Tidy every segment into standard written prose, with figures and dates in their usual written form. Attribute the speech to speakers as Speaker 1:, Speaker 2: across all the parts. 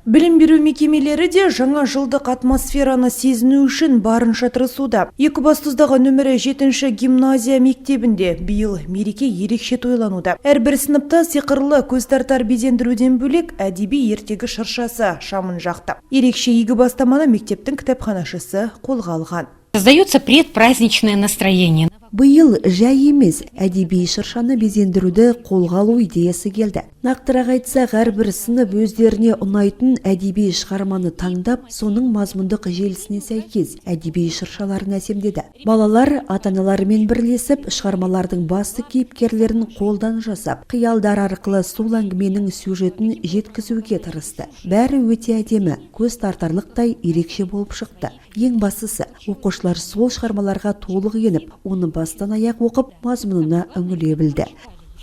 Speaker 1: Білім беру мекемелері де жаңа жылдық атмосфераны сезіну үшін барынша тырысуда. Екібастұздағы нөмірі 7-ші гимназия мектебінде биыл мереке ерекше тойлануда. Әрбір сыныпта сиқырлы көз тартар безендіруден бөлек әдеби ертегі шыршасы шамын жақты. Ерекше игі бастаманы мектептің кітапханашысы қолға алған.
Speaker 2: Создается предпраздничное настроение.
Speaker 3: Биыл жай емес, әдеби шыршаны безендіруді қолға алу идеясы келді. Нақтырақ айтсақ, әрбір сынып өздеріне ұнайтын әдеби шығарманы таңдап, соның мазмұндық желісіне сәйкес әдеби шыршаларын әсемдеді. Балалар ата-аналарымен бірлесіп, шығармалардың басты кейіпкерлерін қолдан жасап, қиялдар арқылы сол әңгіменің сюжетін жеткізуге тырысты. Бәрі өте әдемі, көз тартарлықтай ерекше болып шықты. Ең бастысы, оқушылар сол шығармаларға толық еніп, оны бастан аяқ оқып, мазмұнына үңіле білді.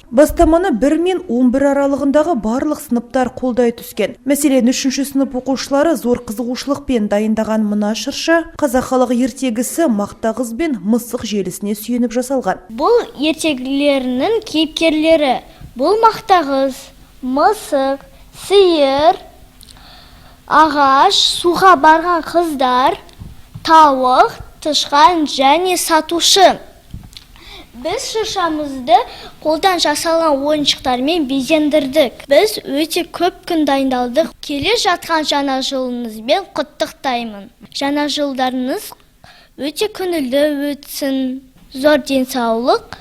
Speaker 1: Бастаманы 1 мен 11 аралығындағы барлық сыныптар қолдай түскен. Мәселен, 3-ші сынып оқушылары зор қызығушылықпен дайындаған мына шырша қазақ халық ертегісі Мақта қыз бен мысық желісіне сүйеніп жасалған.
Speaker 4: Бұл ертегілерінің кейіпкерлері бұл Мақта қыз, мысық, сиыр, ағаш, суға барған қыздар, тауық, тышқан және сатушы. Біз шыршамызды қолдан жасалған ойыншықтармен безендірдік. Біз өте көп күн дайындалдық. Келе жатқан жаңа жылыңызбен құттықтаймын. Жаңа жылдарыңыз өте көңілді өтсін. Зор денсаулық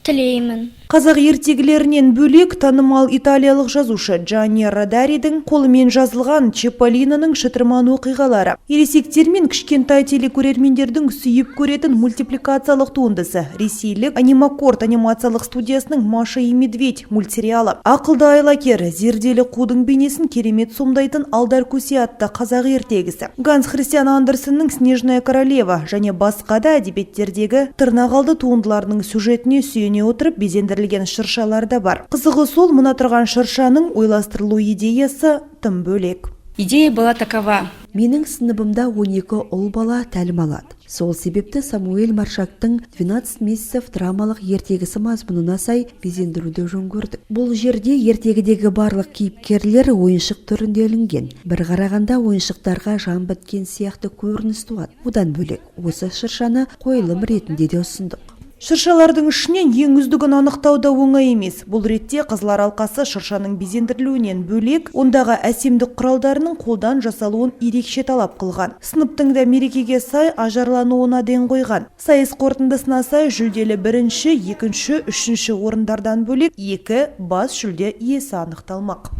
Speaker 4: тілеймін.
Speaker 1: Қазақ ертегілерінен бөлек танымал италиялық жазушы Джанни Родаридің қолымен жазылған Чиполлиноның шытырман оқиғалары. Ересектер мен кішкентай телекөрермендердің сүйіп көретін мультипликациялық туындысы ресейлік Анимакорд анимациялық студиясының Маша и Медведь мультсериалы. Ақылды айлакер, зерделі қудың бейнесін керемет сомдайтын Алдар Көсе атты қазақ ертегісі. Ганс Христиан Андерсеннің Снежная королева және басқа да әдебиеттердегі тырнақалды туындыларының сюжетіне сүйене отырып безендірілген шыршалар да бар. Қызығы сол, мына тұрған шыршаның ойластырылу идеясы тым бөлек.
Speaker 2: Идея была такова.
Speaker 3: Менің сыныбымда 12 ұл бала тәлім алады. Сол себепті Самуэль Маршактың 12 месяцев драмалық ертегісі мазмұнына сай безендіруді жөн көрдік. Бұл жерде ертегідегі барлық кейіпкерлер ойыншық түрінде ілінген. Bir қарағанда ойыншықтарға жан біткен сияқты көрініс туады. Одан бөлек, осы шыршаны қойылым ретінде де ұсындық.
Speaker 1: Шыршалардың ішінен ең үздігін анықтауда оңай емес. Бұл ретте Қызылар алқасы шыршаның безендірілуінен бөлек, ондағы әсемдік құралдарының қолдан жасалуын ерекше талап қылған. Сыныптың да мерекеге сай ажарлануына ден қойған. Сайыс қорытындысына сай жүлделі 1-ші, 2-ші, 3-ші орындардан бөлек 2 бас жүлде иесі анықталмақ.